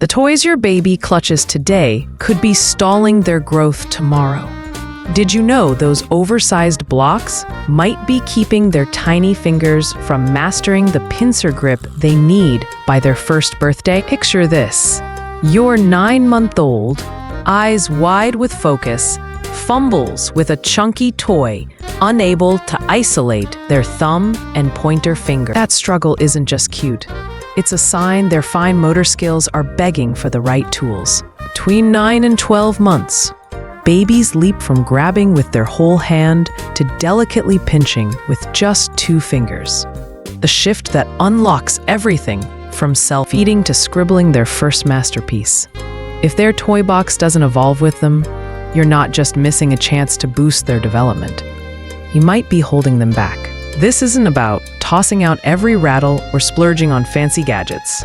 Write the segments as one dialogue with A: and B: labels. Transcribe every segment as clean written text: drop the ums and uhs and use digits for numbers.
A: The toys your baby clutches today could be stalling their growth tomorrow. Did you know those oversized blocks might be keeping their tiny fingers from mastering the pincer grip they need by their first birthday? Picture this. Your 9-month-old, eyes wide with focus, fumbles with a chunky toy, unable to isolate their thumb and pointer finger. That struggle isn't just cute. It's a sign their fine motor skills are begging for the right tools. Between 9 and 12 months, babies leap from grabbing with their whole hand to delicately pinching with just 2 fingers. The shift that unlocks everything from self-feeding to scribbling their first masterpiece. If their toy box doesn't evolve with them, you're not just missing a chance to boost their development. You might be holding them back. This isn't about tossing out every rattle or splurging on fancy gadgets.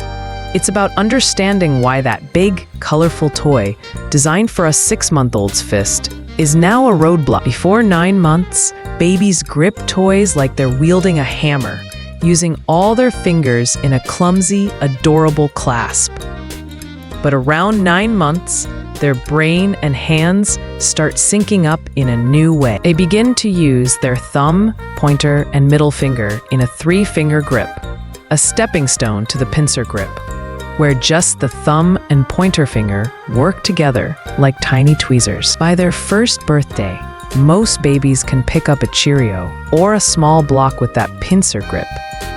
A: It's about understanding why that big, colorful toy, designed for a 6-month-old's fist, is now a roadblock. Before 9 months, babies grip toys like they're wielding a hammer, using all their fingers in a clumsy, adorable clasp. But around 9 months, their brain and hands start syncing up in a new way. They begin to use their thumb, pointer, and middle finger in a 3-finger grip, a stepping stone to the pincer grip, where just the thumb and pointer finger work together like tiny tweezers. By their first birthday, most babies can pick up a Cheerio or a small block with that pincer grip,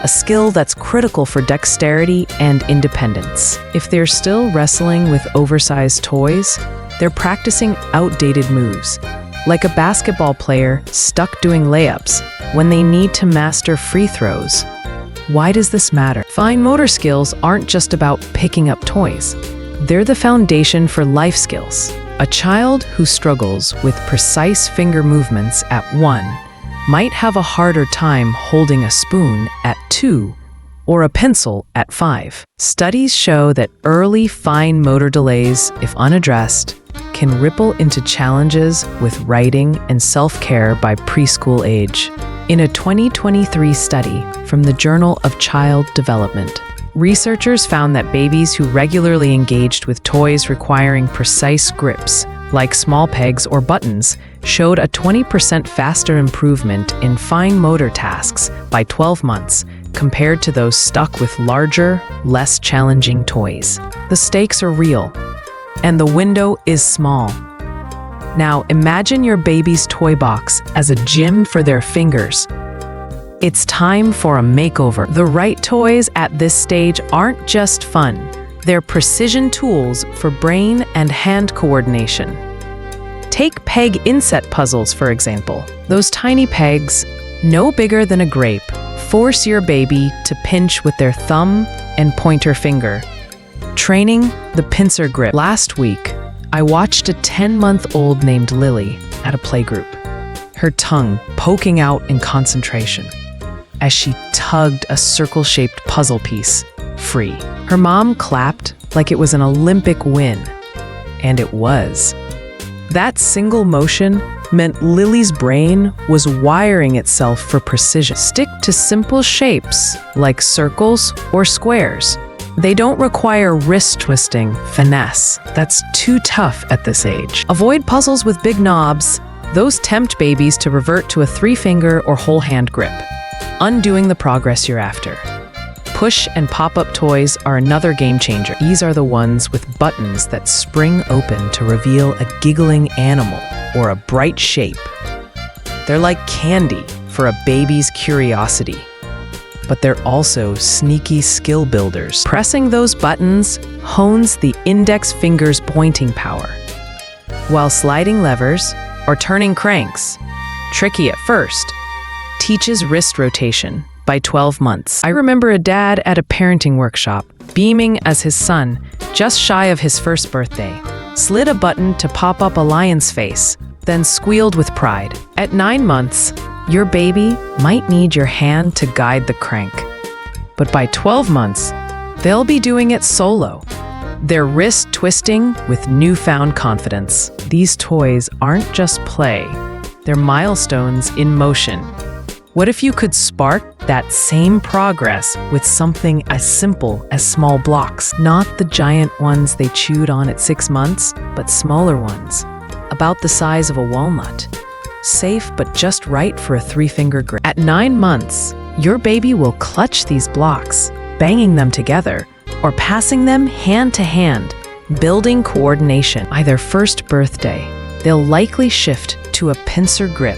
A: a skill that's critical for dexterity and independence. If they're still wrestling with oversized toys, they're practicing outdated moves, like a basketball player stuck doing layups when they need to master free throws. Why does this matter? Fine motor skills aren't just about picking up toys. They're the foundation for life skills. A child who struggles with precise finger movements at 1 might have a harder time holding a spoon at 2 or a pencil at 5. Studies show that early fine motor delays, if unaddressed, can ripple into challenges with writing and self-care by preschool age. In a 2023 study from the Journal of Child Development, researchers found that babies who regularly engaged with toys requiring precise grips, like small pegs or buttons, showed a 20% faster improvement in fine motor tasks by 12 months compared to those stuck with larger, less challenging toys. The stakes are real, and the window is small. Now imagine your baby's toy box as a gym for their fingers. It's time for a makeover. The right toys at this stage aren't just fun. They're precision tools for brain and hand coordination. Take peg inset puzzles, for example. Those tiny pegs, no bigger than a grape, force your baby to pinch with their thumb and pointer finger, training the pincer grip. Last week, I watched a 10-month-old named Lily at a playgroup, her tongue poking out in concentration as she tugged a circle-shaped puzzle piece free. Her mom clapped like it was an Olympic win, and it was. That single motion meant Lily's brain was wiring itself for precision. Stick to simple shapes like circles or squares. They don't require wrist-twisting finesse. That's too tough at this age. Avoid puzzles with big knobs. Those tempt babies to revert to a 3-finger or whole hand grip, undoing the progress you're after. Push and pop-up toys are another game changer. These are the ones with buttons that spring open to reveal a giggling animal or a bright shape. They're like candy for a baby's curiosity, but they're also sneaky skill builders. Pressing those buttons hones the index finger's pointing power, while sliding levers or turning cranks, tricky at first, teaches wrist rotation by 12 months. I remember a dad at a parenting workshop, beaming as his son, just shy of his first birthday, slid a button to pop up a lion's face, then squealed with pride. At 9 months, your baby might need your hand to guide the crank. But by 12 months, they'll be doing it solo, their wrist twisting with newfound confidence. These toys aren't just play, they're milestones in motion. What if you could spark that same progress with something as simple as small blocks? Not the giant ones they chewed on at 6 months, but smaller ones, about the size of a walnut. Safe but just right for a 3-finger grip. At 9 months, your baby will clutch these blocks, banging them together, or passing them hand to hand, building coordination. By their first birthday, they'll likely shift to a pincer grip,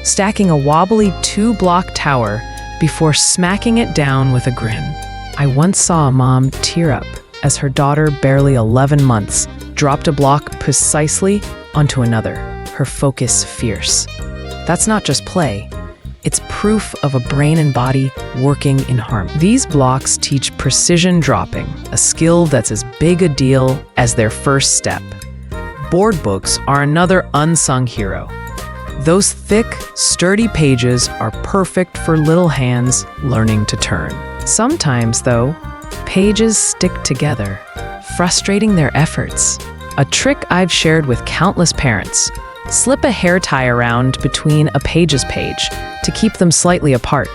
A: stacking a wobbly 2-block tower before smacking it down with a grin. I once saw a mom tear up as her daughter, barely 11 months, dropped a block precisely onto another, her focus fierce. That's not just play. It's proof of a brain and body working in harmony. These blocks teach precision dropping, a skill that's as big a deal as their first step. Board books are another unsung hero. Those thick, sturdy pages are perfect for little hands learning to turn. Sometimes, though, pages stick together, frustrating their efforts. A trick I've shared with countless parents: slip a hair tie around between a page's page to keep them slightly apart,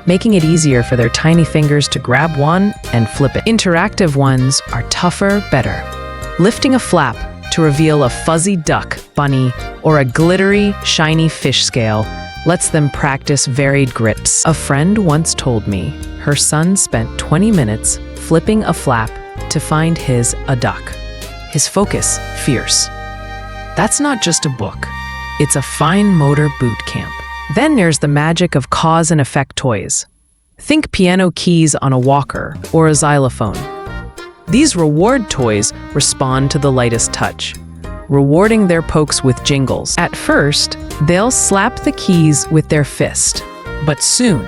A: making it easier for their tiny fingers to grab one and flip it. Interactive ones are tougher, better. Lifting a flap to reveal a fuzzy duck, bunny, or a glittery, shiny fish scale lets them practice varied grips. A friend once told me her son spent 20 minutes flipping a flap to find a duck. His focus fierce. That's not just a book. It's a fine motor boot camp. Then there's the magic of cause and effect toys. Think piano keys on a walker or a xylophone. These reward toys respond to the lightest touch, rewarding their pokes with jingles. At first, they'll slap the keys with their fist, but soon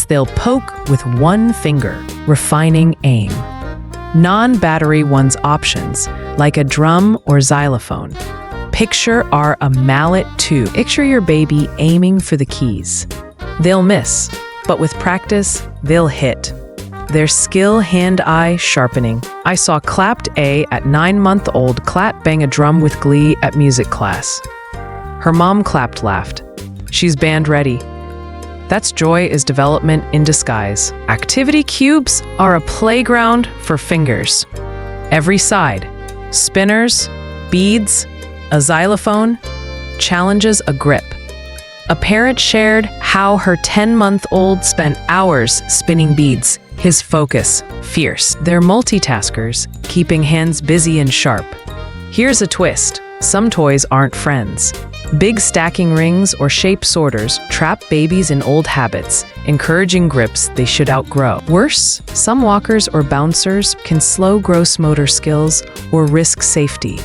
A: they'll poke with one finger, refining aim. Non-battery ones options, like a drum or xylophone, picture are a mallet too. Picture your baby aiming for the keys. They'll miss, but with practice, they'll hit. Their skill hand-eye sharpening. I saw clapped A at 9-month-old Clat bang a drum with glee at music class. Her mom clapped laughed. She's band ready. That's joy is development in disguise. Activity cubes are a playground for fingers. Every side, spinners, beads, a xylophone, challenges a grip. A parent shared how her 10-month-old spent hours spinning beads, his focus fierce. They're multitaskers, keeping hands busy and sharp. Here's a twist. Some toys aren't friends. Big stacking rings or shape sorters trap babies in old habits, encouraging grips they should outgrow. Worse, some walkers or bouncers can slow gross motor skills or risk safety.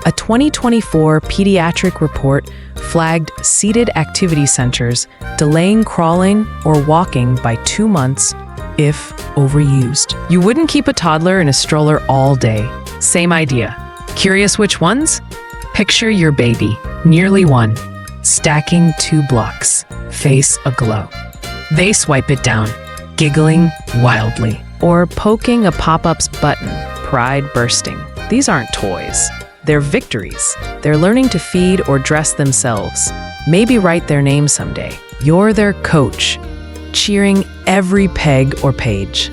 A: A 2024 pediatric report flagged seated activity centers delaying crawling or walking by 2 months if overused. You wouldn't keep a toddler in a stroller all day. Same idea. Curious which ones? Picture your baby, nearly 1, stacking 2 blocks, face aglow. They swipe it down, giggling wildly, or poking a pop-up's button, pride bursting. These aren't toys. They're victories. They're learning to feed or dress themselves, maybe write their name someday. You're their coach, cheering every peg or page.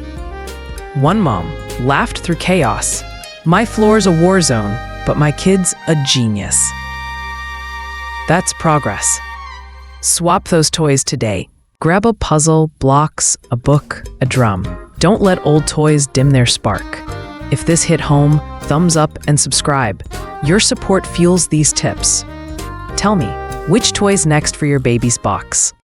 A: One mom laughed through chaos. My floor's a war zone, but my kid's a genius. That's progress. Swap those toys today. Grab a puzzle, blocks, a book, a drum. Don't let old toys dim their spark. If this hit home, thumbs up and subscribe. Your support fuels these tips. Tell me, which toy's next for your baby's box?